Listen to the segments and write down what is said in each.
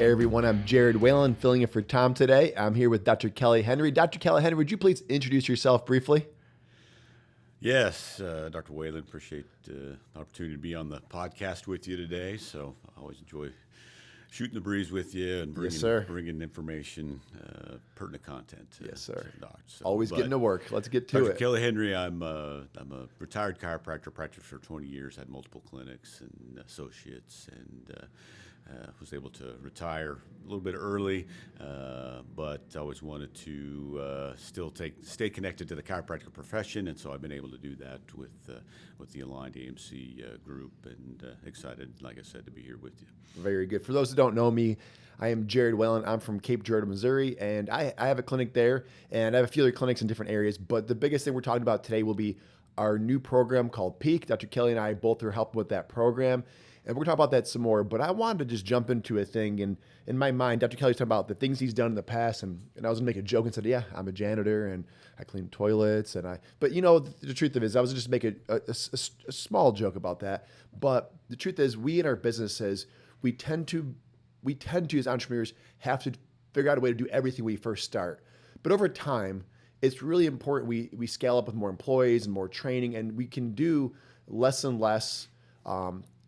Hey everyone, I'm Jered Wayland filling in for Tom today. I'm here with Dr. Kelly Henry. Dr. Kelly Henry, would you please introduce yourself briefly? Yes, Dr. Wayland, appreciate the opportunity to be on the podcast with you today. So I always enjoy shooting the breeze with you and bringing information, pertinent content. Yes, sir. To docs. So, Always getting to work. Let's get to Dr. it. Kelly Henry, I'm a retired chiropractor, practiced for 20 years, had multiple clinics and associates, and was able to retire a little bit early, but I always wanted to still stay connected to the chiropractic profession, and so I've been able to do that with the Aligned AMC group, and excited, like I said, to be here with you. Very good. For those that don't know me, I am Jered Wayland. I'm from Cape Girardeau, Missouri, and I have a clinic there, and I have a few other clinics in different areas, but the biggest thing we're talking about today will be our new program called Peak. Dr. Kelly and I both are helping with that program. And we're going to talk about that some more, but I wanted to just jump into a thing. And in my mind, Dr. Kelly's talking about the things he's done in the past. And I was going to make a joke and said, yeah, I'm a janitor and I clean toilets. But you know, the truth of it is I was just make a small joke about that. But the truth is we in our businesses, we tend to as entrepreneurs have to figure out a way to do everything when we first start. But over time, it's really important we scale up with more employees and more training, and we can do less and less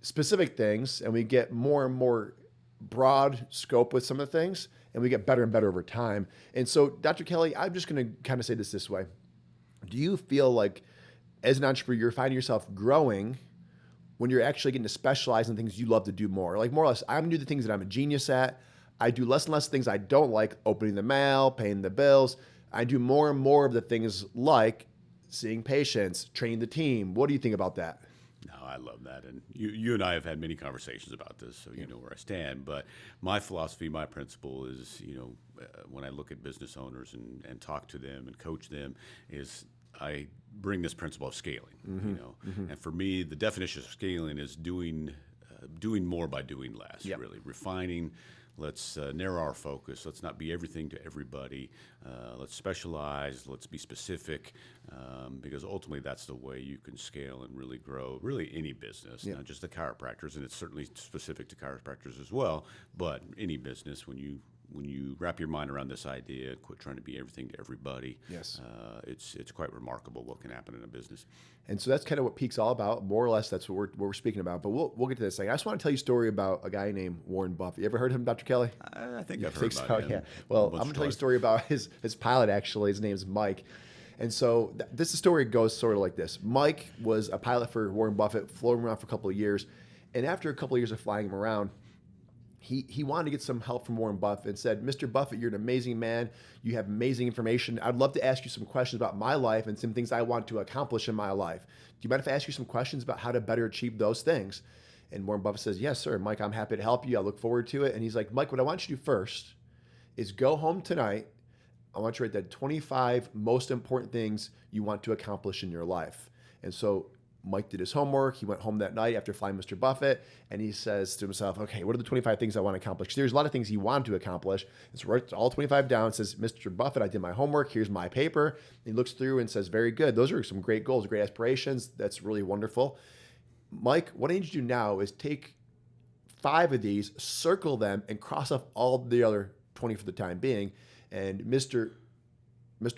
specific things, and we get more and more broad scope with some of the things, and we get better and better over time. And so, Dr. Kelly, I'm just going to kind of say this way. Do you feel like as an entrepreneur, you're finding yourself growing when you're actually getting to specialize in things you love to do more? Like more or less, I'm going to do the things that I'm a genius at. I do less and less things I don't like, opening the mail, paying the bills. I do more and more of the things like seeing patients, training the team. What do you think about that? No, I love that. And you and I have had many conversations about this, so you know where I stand. But my philosophy, my principle is, when I look at business owners and talk to them and coach them, is I bring this principle of scaling. And for me, the definition of scaling is doing more by doing less, really refining. Let's narrow our focus. Let's not be everything to everybody. Let's specialize. Let's be specific, because ultimately that's the way you can scale and really grow really any business, not just the chiropractors, and it's certainly specific to chiropractors as well, but any business when you wrap your mind around this idea, quit trying to be everything to everybody, it's quite remarkable what can happen in a business. And so that's kind of what Peak's all about. More or less, that's what we're speaking about. But we'll get to this thing. I just want to tell you a story about a guy named Warren Buffett. You ever heard of him, Dr. Kelly? I think I've heard about him. Yeah. Well, I'm going to tell you a story about his pilot, actually. His name's Mike. And so this story goes sort of like this. Mike was a pilot for Warren Buffett, flew him around for a couple of years. And after a couple of years of flying him around, he wanted to get some help from Warren Buffett and said, Mr. Buffett, you're an amazing man. You have amazing information. I'd love to ask you some questions about my life and some things I want to accomplish in my life. Do you mind if I ask you some questions about how to better achieve those things? And Warren Buffett says, yes, sir. Mike, I'm happy to help you. I look forward to it. And he's like, Mike, what I want you to do first is go home tonight. I want you to write the 25 most important things you want to accomplish in your life. And so Mike did his homework. He went home that night after flying Mr. Buffett, and he says to himself, okay, what are the 25 things I want to accomplish? There's a lot of things he wanted to accomplish. And so writes all 25 down, says, Mr. Buffett, I did my homework. Here's my paper. And he looks through and says, very good. Those are some great goals, great aspirations. That's really wonderful. Mike, what I need you to do now is take 5 of these, circle them, and cross off all the other 20 for the time being. And Mr.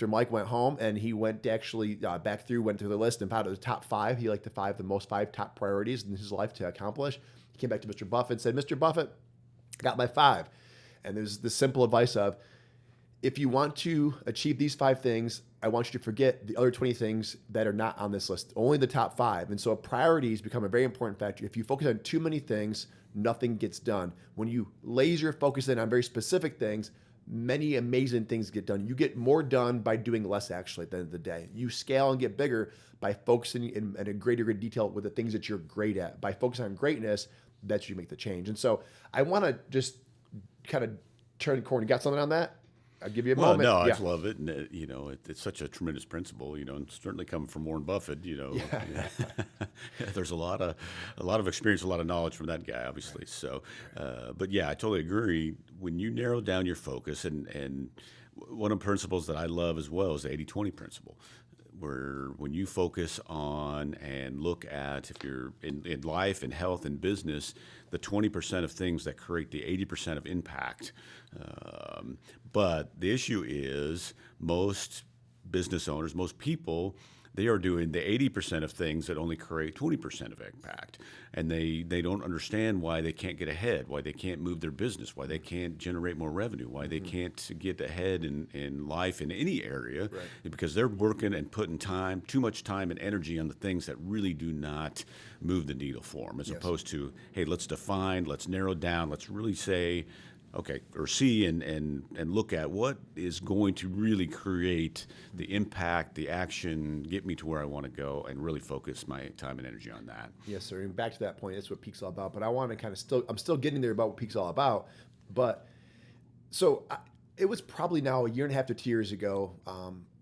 Mike went home and he went to actually went through the list and found the top 5. He liked the most 5 top priorities in his life to accomplish. He came back to Mr. Buffett and said, Mr. Buffett, I got my 5. And there's this simple advice of, if you want to achieve these 5 things, I want you to forget the other 20 things that are not on this list, only the top 5. And so priorities become a very important factor. If you focus on too many things, nothing gets done. When you laser focus in on very specific things, many amazing things get done. You get more done by doing less, actually, at the end of the day. You scale and get bigger by focusing in a greater detail with the things that you're great at. By focusing on greatness, that's you make the change. And so I want to just kind of turn the corner. You got something on that? I'll give you a moment. No, I just love it. And, it's such a tremendous principle, and certainly coming from Warren Buffett, there's a lot of experience, a lot of knowledge from that guy, obviously. Right. So, but yeah, I totally agree. When you narrow down your focus, and one of the principles that I love as well is the 80-20 principle, where when you focus on and look at, if you're in life and health and business, the 20% of things that create the 80% of impact. But the issue is most business owners, most people, they are doing the 80% of things that only create 20% of impact. And they don't understand why they can't get ahead, why they can't move their business, why they can't generate more revenue, why they can't get ahead in life in any area, Right. because they're working and putting too much time and energy on the things that really do not move the needle for them, as Yes. opposed to, hey, let's define, let's narrow down, let's really say, okay, or see and look at what is going to really create the impact, the action, get me to where I want to go, and really focus my time and energy on that. Yes, sir. And back to that point, that's what Peak's all about. But I want to kind of I'm still getting there about what Peak's all about. But so it was probably now a year and a half to 2 years ago.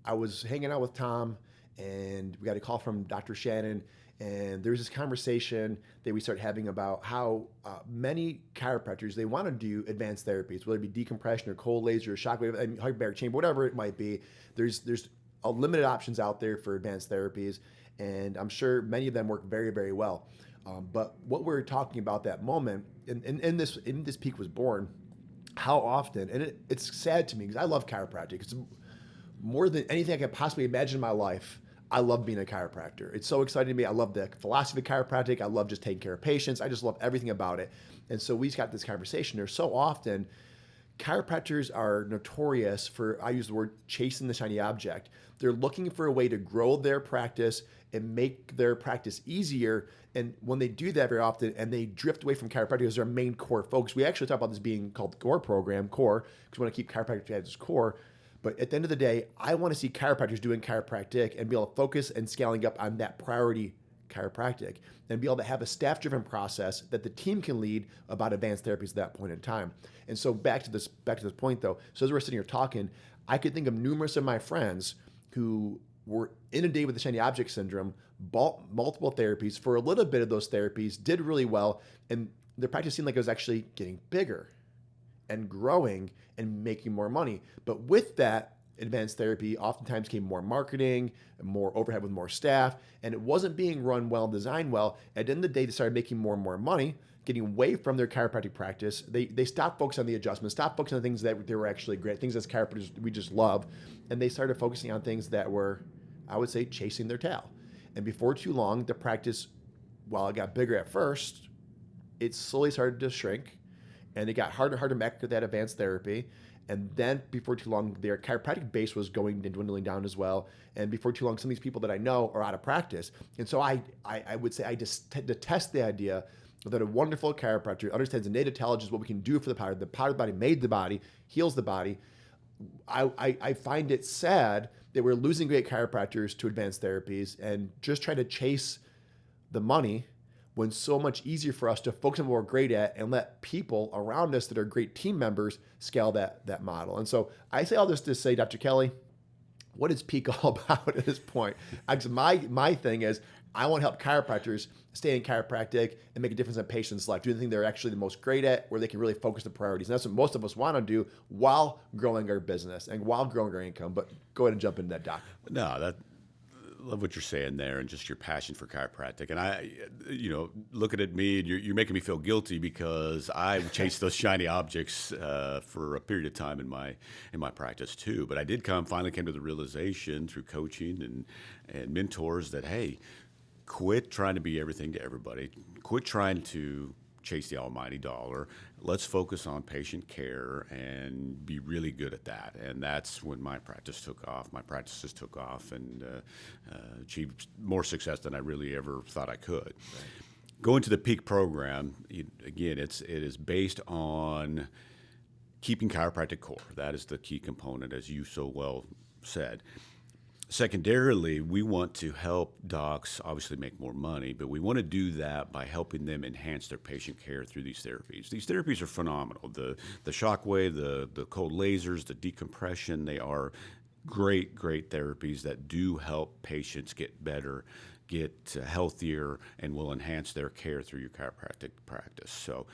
I was hanging out with Tom, and we got a call from Dr. Shannon. And there's this conversation that we start having about how many chiropractors, they want to do advanced therapies, whether it be decompression or cold laser or shockwave and hyperbaric chamber, whatever it might be. There's a limited options out there for advanced therapies, and I'm sure many of them work very, very well. But what we're talking about that moment, in this Peak was born, how often, and it's sad to me because I love chiropractic. It's more than anything I could possibly imagine in my life. I love being a chiropractor. It's so exciting to me. I love the philosophy of chiropractic. I love just taking care of patients. I just love everything about it. And so we just got this conversation. There's so often chiropractors are notorious for, I use the word, chasing the shiny object. They're looking for a way to grow their practice and make their practice easier. And when they do that very often, and they drift away from chiropractic as their main core focus, we actually talk about this being called the core program, core, because we want to keep chiropractic as core. But at the end of the day, I want to see chiropractors doing chiropractic and be able to focus and scaling up on that priority chiropractic and be able to have a staff-driven process that the team can lead about advanced therapies at that point in time. And so back to this point though, so as we're sitting here talking, I could think of numerous of my friends who were inundated with the shiny object syndrome, bought multiple therapies. For a little bit of those therapies, did really well, and their practice seemed like it was actually getting bigger and growing and making more money. But with that advanced therapy, oftentimes came more marketing, more overhead with more staff, and it wasn't being run well, designed well. At the end of the day, they started making more and more money, getting away from their chiropractic practice. They stopped focusing on the adjustments, stopped focusing on things that they were actually great, things as chiropractors we just love, and they started focusing on things that were, I would say, chasing their tail. And before too long, the practice, while it got bigger at first, it slowly started to shrink. And it got harder and harder to make that advanced therapy. And then before too long, their chiropractic base was going and dwindling down as well. And before too long, some of these people that I know are out of practice. And so I would say I just detest the idea that a wonderful chiropractor understands innate intelligence, what we can do for the power. The power of the body made the body, heals the body. I find it sad that we're losing great chiropractors to advanced therapies and just try to chase the money when so much easier for us to focus on what we're great at and let people around us that are great team members scale that model. And so I say all this to say, Dr. Kelly, what is Peak all about at this point? My thing is I want to help chiropractors stay in chiropractic and make a difference in patients' life, do the thing they're actually the most great at, where they can really focus the priorities. And that's what most of us want to do while growing our business and while growing our income. But go ahead and jump into that, Doc. No, love what you're saying there and just your passion for chiropractic. And I, looking at me, and you're making me feel guilty because I chased those shiny objects for a period of time in my practice too. But I finally came to the realization through coaching and mentors that, hey, quit trying to be everything to everybody. Quit trying to chase the almighty dollar. Let's focus on patient care and be really good at that. And that's when my practice took off. My practices took off and achieved more success than I really ever thought I could. Right. Going to the Peak program, again, it is based on keeping chiropractic core. That is the key component, as you so well said. Secondarily, we want to help docs obviously make more money, but we want to do that by helping them enhance their patient care through these therapies. These therapies are phenomenal. The shockwave, the cold lasers, the decompression, they are great therapies that do help patients get better, get healthier, and will enhance their care through your chiropractic practice. So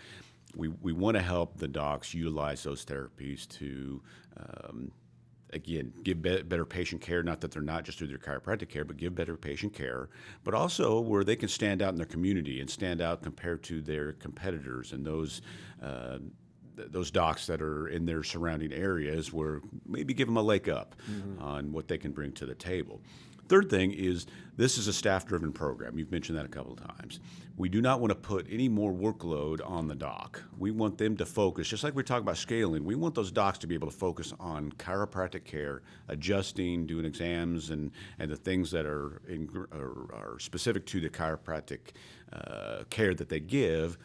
we want to help the docs utilize those therapies to again, give better patient care, not that they're not just through their chiropractic care, but give better patient care, but also where they can stand out in their community and stand out compared to their competitors and those docs that are in their surrounding areas, where maybe give them a leg up on what they can bring to the table. Third thing is, this is a staff-driven program. You've mentioned that a couple of times. We do not want to put any more workload on the doc. We want them to focus, just like we talk about scaling, we want those docs to be able to focus on chiropractic care, adjusting, doing exams, and the things that are specific to the chiropractic care that they give.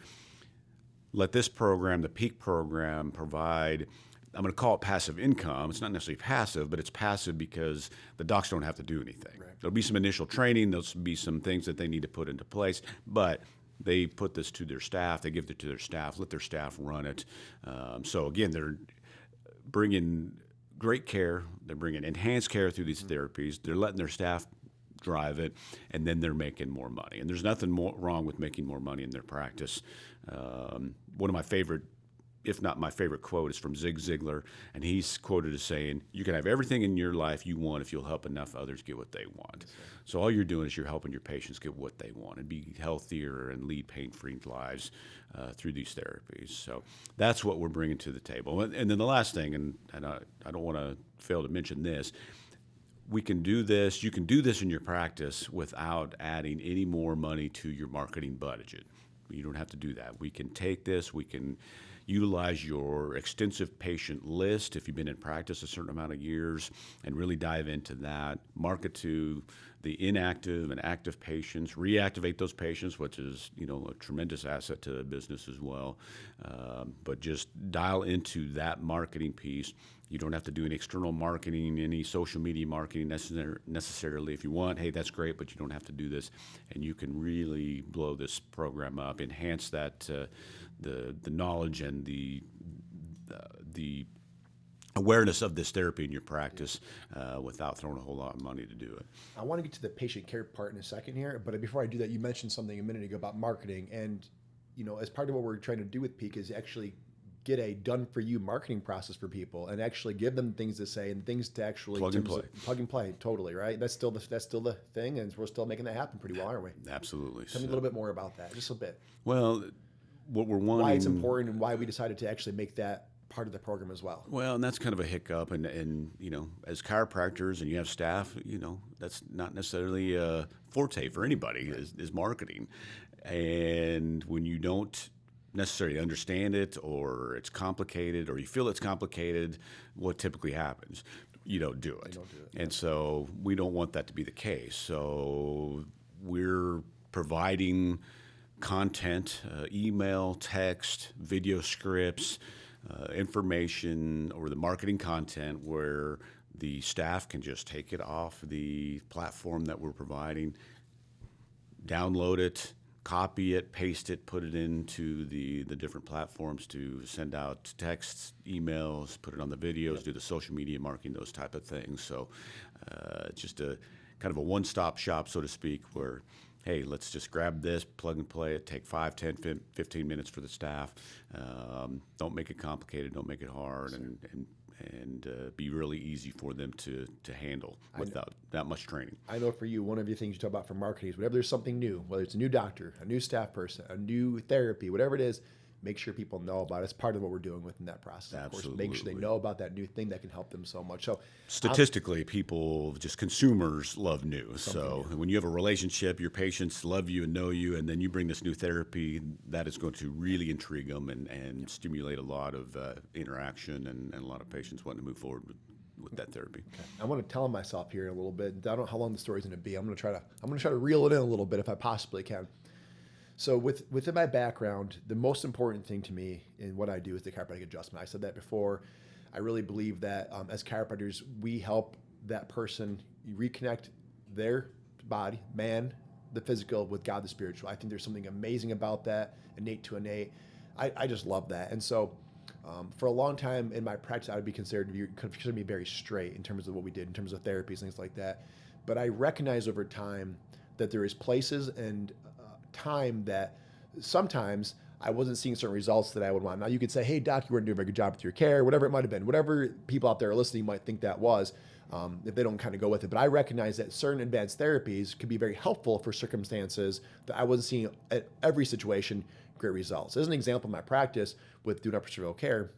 Let this program, the Peak program, provide, I'm going to call it passive income. It's not necessarily passive, but it's passive because the docs don't have to do anything. Right. There'll be some initial training. There'll be some things that they need to put into place, but they put this to their staff. They give it to their staff, let their staff run it. So again, they're bringing great care. They're bringing enhanced care through these therapies. They're letting their staff drive it, and then they're making more money. And there's nothing wrong with making more money in their practice. One of my favorite, if not my favorite quote, is from Zig Ziglar, and he's quoted as saying, "You can have everything in your life you want if you'll help enough others get what they want." So all you're doing is you're helping your patients get what they want and be healthier and lead pain-free lives through these therapies. So that's what we're bringing to the table. And then the last thing, and I don't want to fail to mention this, we can do this, you can do this in your practice without adding any more money to your marketing budget. You don't have to do that. We can take this, we can utilize your extensive patient list if you've been in practice a certain amount of years and really dive into that, market to the inactive and active patients, reactivate those patients, which is a tremendous asset to the business as well. But just dial into that marketing piece. You don't have to do any external marketing, any social media marketing necessarily. If you want, hey, that's great, but you don't have to do this. And you can really blow this program up, enhance that the knowledge and the awareness of this therapy in your practice without throwing a whole lot of money to do it. I want to get to the patient care part in a second here, but before I do that, you mentioned something a minute ago about marketing, and as part of what we're trying to do with Peak is actually get a done-for-you marketing process for people and actually give them things to say and things to actually plug and play. Totally, right? That's still the thing, and we're still making that happen pretty well, aren't we? Absolutely. Tell me a little bit more about that, just a bit. Well, what we're wanting, why it's important, and why we decided to actually make that part of the program as well. Well, and that's kind of a hiccup, and as chiropractors and you have staff, that's not necessarily a forte for anybody, right, is marketing. And when you don't necessarily understand it, or it's complicated, or you feel it's complicated, what typically happens? You don't do it. And so we don't want that to be the case. So we're providing content, email, text, video scripts, information, or the marketing content where the staff can just take it off the platform that we're providing, download it, copy it, paste it, put it into the different platforms to send out texts, emails, put it on the videos, do the social media marketing, those type of things. So just a kind of a one-stop shop, so to speak, where, hey, let's just grab this, plug and play it, take 5, 10, 15 minutes for the staff. Don't make it complicated, don't make it hard, and be really easy for them to handle without that much training. I know for you, one of the things you talk about for marketing is whenever there's something new, whether it's a new doctor, a new staff person, a new therapy, whatever it is, make sure people know about it. It's part of what we're doing within that process. Absolutely. Of course, make sure they know about that new thing that can help them so much. So statistically, consumers love new. So when you have a relationship, your patients love you and know you, and then you bring this new therapy, that is going to really intrigue them and stimulate a lot of interaction and a lot of patients wanting to move forward with that therapy. Okay. I want to tell myself here in a little bit. I don't know how long the story's going to be. I'm going to try to reel it in a little bit if I possibly can. So within my background, the most important thing to me in what I do is the chiropractic adjustment. I said that before. I really believe that as chiropractors, we help that person reconnect their body, man, the physical, with God, the spiritual. I think there's something amazing about that, innate to innate. I just love that. And so for a long time in my practice, I would be considered to be very straight in terms of what we did, in terms of therapies, things like that. But I recognize over time that there is places and time that sometimes I wasn't seeing certain results that I would want. Now you could say, hey doc, you weren't doing a very good job with your care, whatever it might have been, whatever people out there listening might think that was, if they don't kind of go with it. But I recognize that certain advanced therapies could be very helpful for circumstances that I wasn't seeing at every situation great results. As an example, in my practice with doing upper cervical care,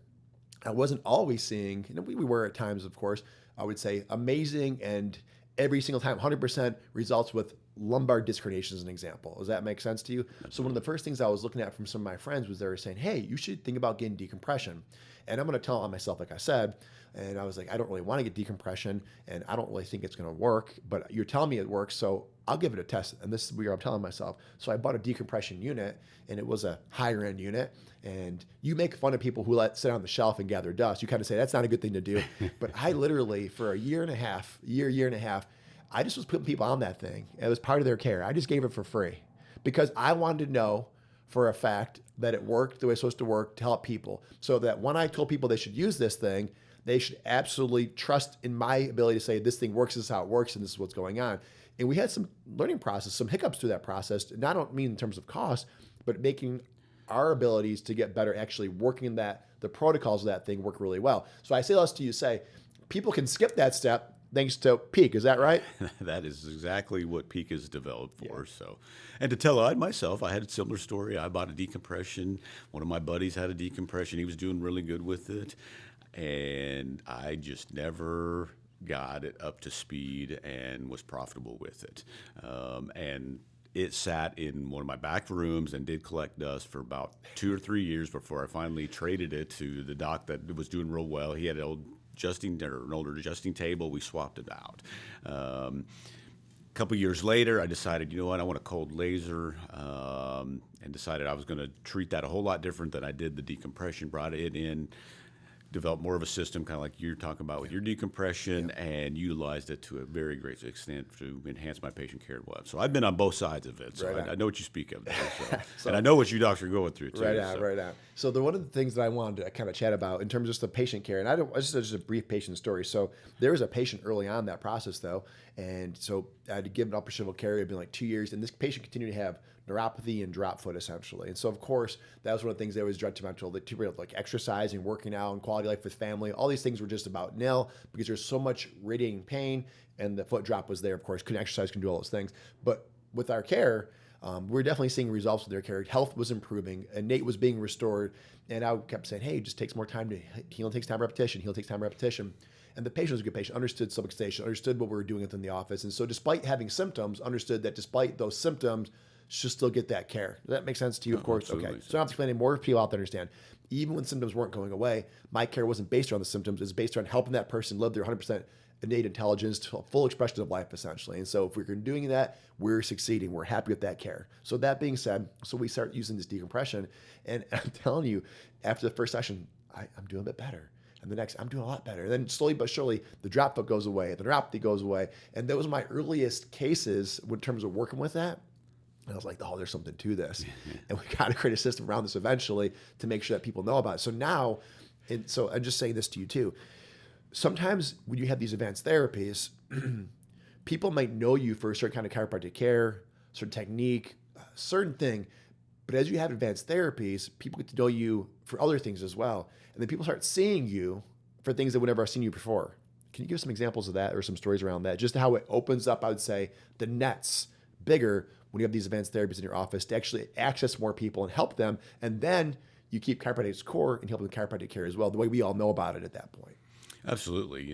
I wasn't always seeing, we were at times, of course, I would say amazing and every single time 100% results with lumbar disc herniation as an example. Does that make sense to you? So one of the first things I was looking at from some of my friends was they were saying, hey, you should think about getting decompression. And I'm going to tell on myself, like I said, and I was like, I don't really want to get decompression and I don't really think it's going to work, but you're telling me it works. So I'll give it a test. And this is where I'm telling myself. So I bought a decompression unit and it was a higher end unit. And you make fun of people who sit on the shelf and gather dust. You kind of say, that's not a good thing to do. But I literally, for a year and a half, I just was putting people on that thing. It was part of their care. I just gave it for free because I wanted to know for a fact that it worked the way it's supposed to work to help people. So that when I told people they should use this thing, they should absolutely trust in my ability to say, this thing works, this is how it works, and this is what's going on. And we had some learning process, some hiccups through that process. And I don't mean in terms of cost, but making our abilities to get better, actually working that, the protocols of that thing work really well. So I say this to you, say, people can skip that step thanks to Peak. Is that right? That is exactly what Peak is developed for. Yeah. So, and to tell myself, I had a similar story. I bought a decompression. One of my buddies had a decompression. He was doing really good with it. And I just never got it up to speed and was profitable with it. And it sat in one of my back rooms and did collect dust for about 2 or 3 years before I finally traded it to the doc that was doing real well. He had an older adjusting table. We swapped it out. A couple years later, I decided, you know what, I want a cold laser, and decided I was going to treat that a whole lot different than I did the decompression. Brought it in, developed more of a system, kind of like you're talking about with your decompression, and utilized it to a very great extent to enhance my patient care. So I've been on both sides of it, so right I know what you speak of there. So, and I know what you docs are going through too. Right on. So one of the things that I wanted to kind of chat about in terms of just the patient care, and I just a brief patient story. So there was a patient early on in that process though, and so I had to give an upper cervical care. It had been like 2 years, and this patient continued to have neuropathy and drop foot essentially. And so of course, that was one of the things that was detrimental, like exercise and working out and quality of life with family. All these things were just about nil because there's so much radiating pain and the foot drop was there, of course, couldn't exercise, couldn't do all those things. But with our care, we're definitely seeing results with their care. Health was improving, innate was being restored. And I kept saying, hey, it just takes more time to heal, takes time repetition, heal takes time repetition. And the patient was a good patient, understood subluxation, understood what we were doing within the office. And so despite having symptoms, understood that despite those symptoms, should still get that care. Does that make sense to you? Of course. Absolutely. Okay. So I don't have to explain any more people out there understand. Even when symptoms weren't going away, my care wasn't based on the symptoms. It's based on helping that person live their 100% innate intelligence to full expression of life, essentially. And so if we're doing that, we're succeeding. We're happy with that care. So that being said, so we start using this decompression. And I'm telling you, after the first session, I'm doing a bit better. And the next, I'm doing a lot better. And then slowly but surely, the drop foot goes away, the neuropathy goes away. And those were my earliest cases in terms of working with that. And I was like, oh, there's something to this. And we got to create a system around this eventually to make sure that people know about it. So now, so I'm just saying this to you too. Sometimes when you have these advanced therapies, people might know you for a certain kind of chiropractic care, certain technique, certain thing. But as you have advanced therapies, people get to know you for other things as well. And then people start seeing you for things that would never have seen you before. Can you give some examples of that or some stories around that? Just how it opens up, I would say, the nets bigger when you have these advanced therapies in your office to actually access more people and help them. And then you keep chiropractic's core and help with chiropractic care as well, the way we all know about it at that point. Absolutely.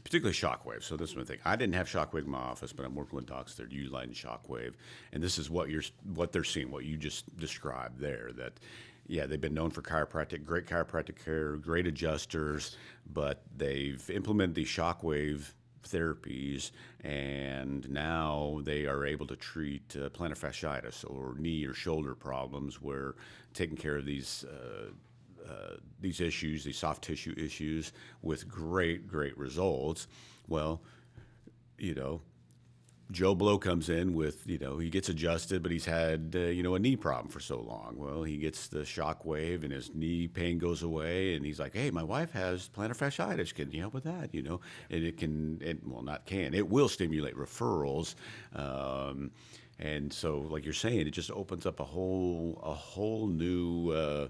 Particularly shockwave. So this is one thing. I didn't have shockwave in my office, but I'm working with docs that are utilizing shockwave. And this is what they're seeing, what you just described there, that they've been known for great chiropractic care, great adjusters, but they've implemented these shockwave therapies, and now they are able to treat plantar fasciitis or knee or shoulder problems, where taking care of these issues, these soft tissue issues, with great results. Well, Joe Blow comes in with, he gets adjusted, but he's had, a knee problem for so long. Well, he gets the shockwave and his knee pain goes away. And he's like, hey, my wife has plantar fasciitis. Can you help with that? And it will stimulate referrals. And so, like you're saying, it just opens up a whole new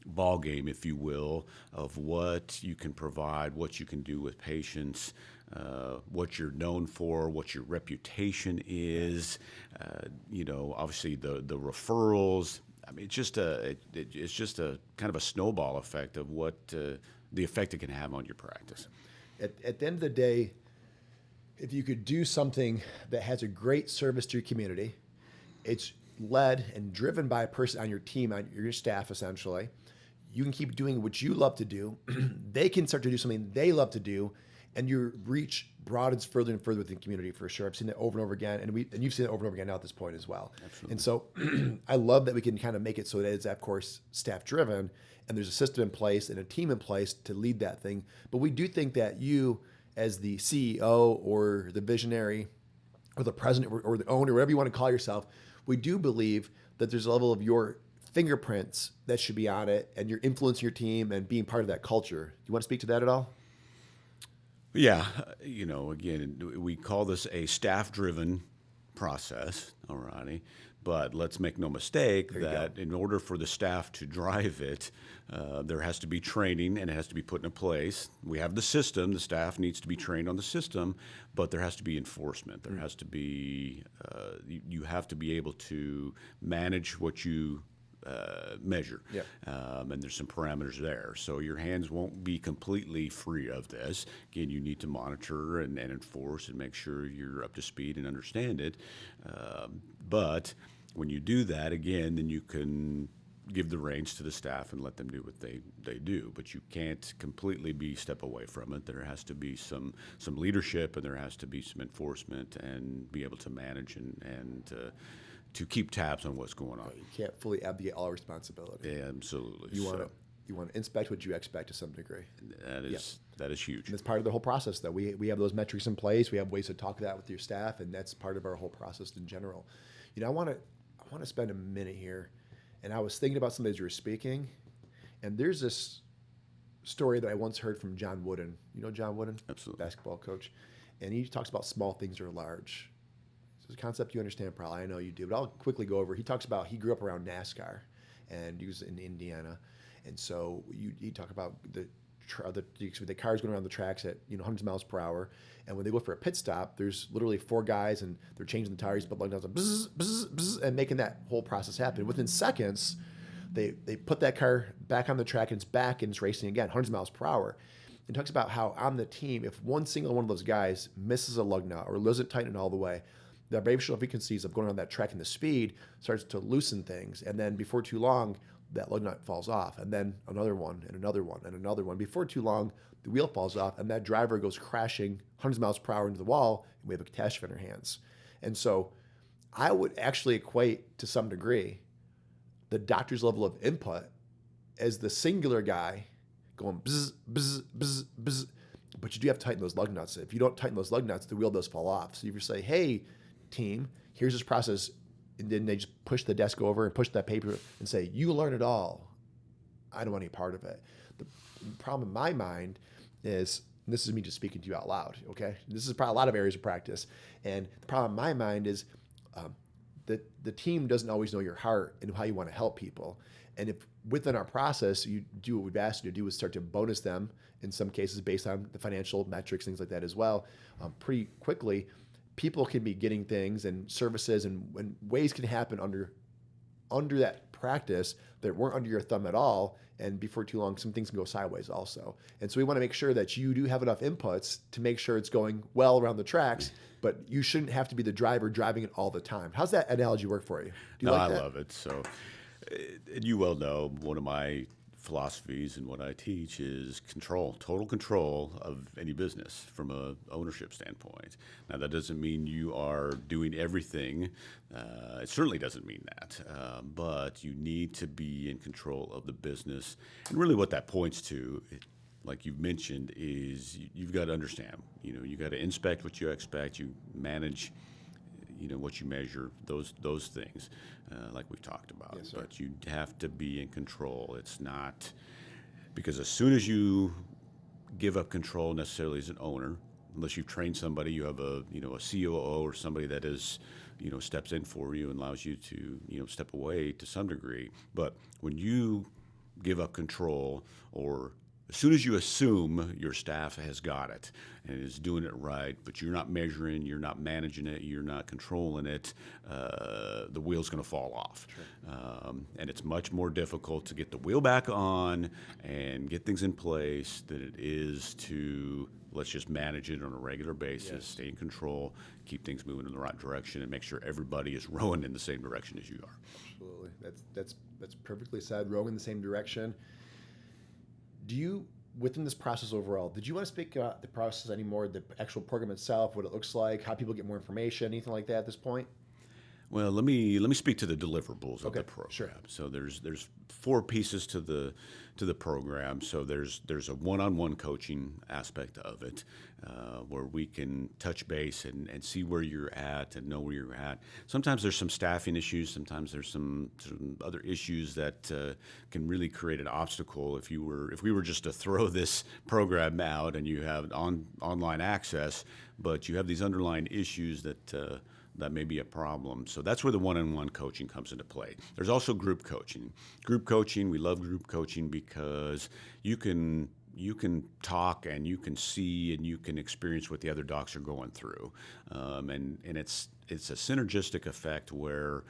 ball game, if you will, of what you can provide, what you can do with patients, what you're known for, what your reputation is. Obviously the referrals. I mean, it's just a kind of a snowball effect of what the effect it can have on your practice. At the end of the day, if you could do something that has a great service to your community, it's led and driven by a person on your team, on your staff, essentially. You can keep doing what you love to do. They can start to do something they love to do, and your reach broadens further and further within the community for sure. I've seen that over and over again, and you've seen it over and over again now at this point as well. Absolutely. And so I love that we can kind of make it so that it's, of course, staff driven, and there's a system in place and a team in place to lead that thing. But we do think that you, as the CEO or the visionary or the president or the owner, whatever you want to call yourself, we do believe that there's a level of your fingerprints that should be on it and your influence in your team and being part of that culture. Do you want to speak to that at all? Yeah. Again, we call this a staff-driven process, all righty. But let's make no mistake that in order for the staff to drive it, there has to be training and it has to be put in place. We have the system. The staff needs to be trained on the system, but there has to be enforcement. There has to be, you have to be able to manage what you measure. Yeah. And there's some parameters there. So your hands won't be completely free of this. Again, you need to monitor and enforce and make sure you're up to speed and understand it. But when you do that, again, then you can give the reins to the staff and let them do what they do. But you can't completely step away from it. There has to be some leadership, and there has to be some enforcement and be able to manage and to keep tabs on what's going on. You can't fully abdicate all responsibility. Yeah, absolutely. You want to inspect what you expect to some degree. That is huge. And that's part of the whole process, though. We have those metrics in place. We have ways to talk that with your staff, and that's part of our whole process in general. I want to spend a minute here, and I was thinking about something as you were speaking, and there's this story that I once heard from John Wooden. You know John Wooden? Absolutely. Basketball coach. And he talks about small things are large. It's a concept you understand probably. I know you do, but I'll quickly go over. He talks about he grew up around NASCAR, and he was in Indiana, and so he talk about the cars going around the tracks at hundreds of miles per hour, and when they go for a pit stop, there's literally 4 guys, and they're changing the tires, but down bzz, bzz, bzz, and making that whole process happen. Within seconds, they put that car back on the track, and it's back, and it's racing again, hundreds of miles per hour. And talks about how on the team, if one single one of those guys misses a lug nut or doesn't tighten it all the way, the vibrational frequencies of going on that track and the speed starts to loosen things. And then before too long, that lug nut falls off. And then another one and another one and another one. Before too long, the wheel falls off and that driver goes crashing hundreds of miles per hour into the wall, and we have a catastrophe in our hands. And so I would actually equate to some degree the doctor's level of input as the singular guy going bzz, bzz, bzz, bzz. But you do have to tighten those lug nuts. If you don't tighten those lug nuts, the wheel does fall off. So if you say, hey, team, here's this process, and then they just push the desk over and push that paper and say, you learn it all. I don't want any part of it. The problem in my mind is, and this is me just speaking to you out loud, okay? This is probably a lot of areas of practice. And the problem in my mind is that the team doesn't always know your heart and how you want to help people. And if within our process, you do what we've asked you to do is start to bonus them, in some cases based on the financial metrics, things like that as well, pretty quickly, people can be getting things and services and ways can happen under that practice that weren't under your thumb at all. And before too long, some things can go sideways also. And so we want to make sure that you do have enough inputs to make sure it's going well around the tracks, but you shouldn't have to be the driver driving it all the time. How's that analogy work for you? Do you like that? I love it. So, and you well know, one of my philosophies and what I teach is control, total control of any business from a ownership standpoint. Now, that doesn't mean you are doing everything. It certainly doesn't mean that. But you need to be in control of the business. And really what that points to, like you've mentioned, is you've got to understand. You got to inspect what you expect. You manage what you measure, those things, like we talked about. Yes, sir. But you have to be in control. It's not because as soon as you give up control necessarily as an owner, unless you've trained somebody, you have a COO or somebody that is steps in for you and allows you to step away to some degree. But when you give up control, or as soon as you assume your staff has got it and is doing it right, but you're not measuring, you're not managing it, you're not controlling it, the wheel's going to fall off. Sure. And it's much more difficult to get the wheel back on and get things in place than it is to let's just manage it on a regular basis, Yes. stay in control, keep things moving in the right direction, and make sure everybody is rowing in the same direction as you are. Absolutely. That's perfectly said. Rowing in the same direction. Do you, within this process overall, did you want to speak about the process anymore, the actual program itself, what it looks like, how people get more information, anything like that at this point? Well, let me speak to the deliverables of Okay, the program. sure. So there's 4 pieces to the program. So there's a one-on-one coaching aspect of it, where we can touch base and see where you're at and know where you're at. Sometimes there's some staffing issues. Sometimes there's some other issues that can really create an obstacle. If we were just to throw this program out and you have online access, but you have these underlying issues that may be a problem. So that's where the one-on-one coaching comes into play. There's also group coaching. Group coaching, we love group coaching because you can talk and you can see and you can experience what the other docs are going through. And it's a synergistic effect where,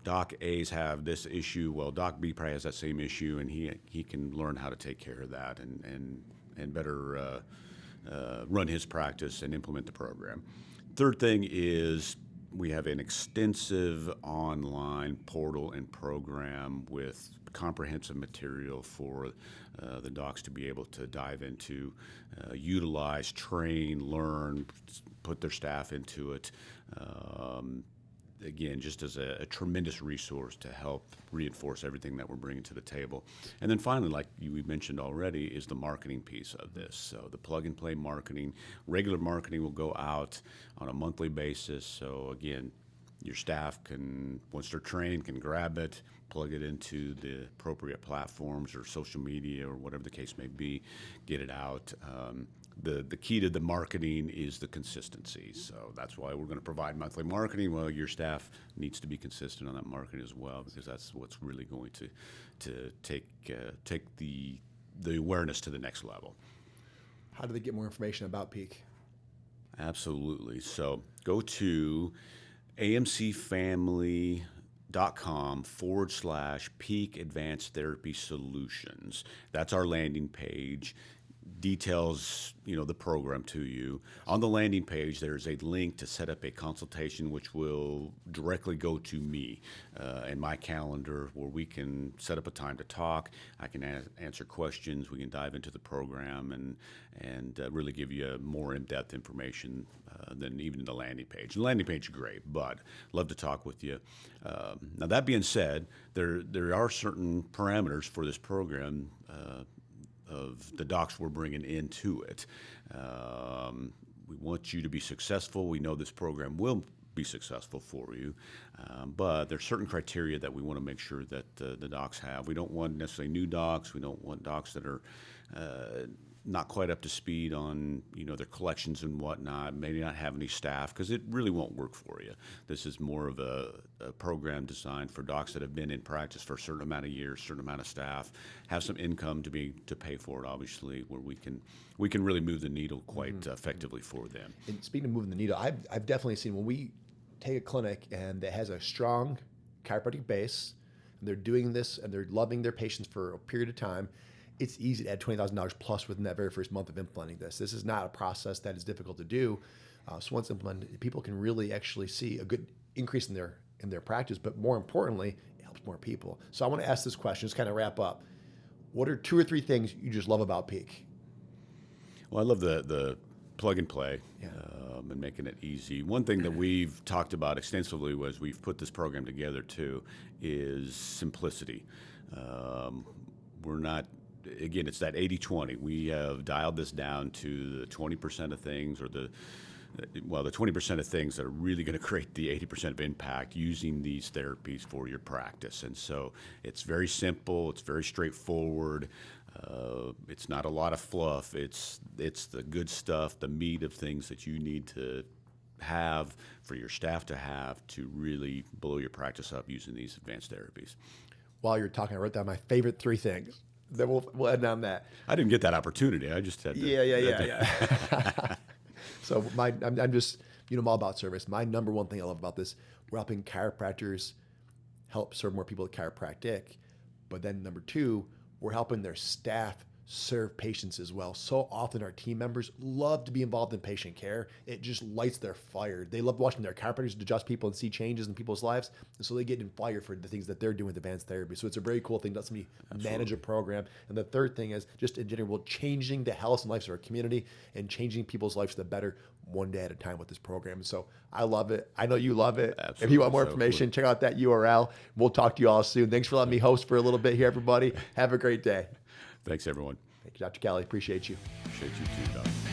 Doc A's have this issue, well, Doc B probably has that same issue, and he can learn how to take care of that and better run his practice and implement the program. Third thing is we have an extensive online portal and program with comprehensive material for the docs to be able to dive into, utilize, train, learn, put their staff into it. Again, just as a tremendous resource to help reinforce everything that we're bringing to the table. And then finally, like we mentioned already, is the marketing piece of this. So the plug-and-play marketing, regular marketing will go out on a monthly basis. So again, your staff can, once they're trained, can grab it, plug it into the appropriate platforms or social media or whatever the case may be, get it out. The key to the marketing is the consistency. So that's why we're going to provide monthly marketing. Well, your staff needs to be consistent on that marketing as well, because that's what's really going to take the awareness to the next level. How do they get more information about Peak? Absolutely. So go to amcfamily.com/Peak Advanced Therapy Solutions. That's our landing page. Details, the program to you. On the landing page, there's a link to set up a consultation, which will directly go to me and my calendar, where we can set up a time to talk. I can answer questions. We can dive into the program and really give you more in-depth information than even the landing page. The landing page is great, but love to talk with you. Now, that being said, there are certain parameters for this program of the docs we're bringing into it. We want you to be successful. We know this program will be successful for you, but there's certain criteria that we want to make sure that the docs have. We don't want necessarily new docs. We don't want docs that are not quite up to speed on their collections and whatnot, maybe not have any staff, because it really won't work for you. This is more of a program designed for docs that have been in practice for a certain amount of years, certain amount of staff, have some income to pay for it, obviously, where we can really move the needle quite effectively for them. And speaking of moving the needle, I've definitely seen when we take a clinic and that has a strong chiropractic base, and they're doing this and they're loving their patients for a period of time, it's easy to add $20,000 plus within that very first month of implementing this. This is not a process that is difficult to do. So once implemented, people can really actually see a good increase in their practice, but more importantly, it helps more people. So I want to ask this question, just kind of wrap up. What are 2 or 3 things you just love about Peak? Well, I love the plug and play, Yeah. and making it easy. One thing that we've talked about extensively was we've put this program together too is simplicity. We're not, again, it's that 80-20. We have dialed this down to the 20% of things, or the well, the 20% of things that are really going to create the 80% of impact using these therapies for your practice. And so it's very simple. It's very straightforward. It's not a lot of fluff. It's the good stuff, the meat of things that you need to have for your staff to have to really blow your practice up using these advanced therapies. While you're talking, I wrote down my favorite 3 things. Then we'll end on that. I didn't get that opportunity. I just had to. Yeah. So I'm just, I'm all about service. My number one thing I love about this, we're helping chiropractors help serve more people with chiropractic. But then number 2, we're helping their staff serve patients as well. So often our team members love to be involved in patient care. It just lights their fire. They love watching their chiropractors adjust people and see changes in people's lives. And so they get in fire for the things that they're doing with advanced therapy. So it's a very cool thing. That's me manage a program. And the third thing is just in general, changing the health and lives of our community and changing people's lives for the better one day at a time with this program. And so I love it. I know you love it. Absolutely. If you want more information, check out that URL. We'll talk to you all soon. Thanks for letting me host for a little bit here, everybody. Have a great day. Thanks, everyone. Thank you, Dr. Kelly. Appreciate you. Appreciate you too, Doc.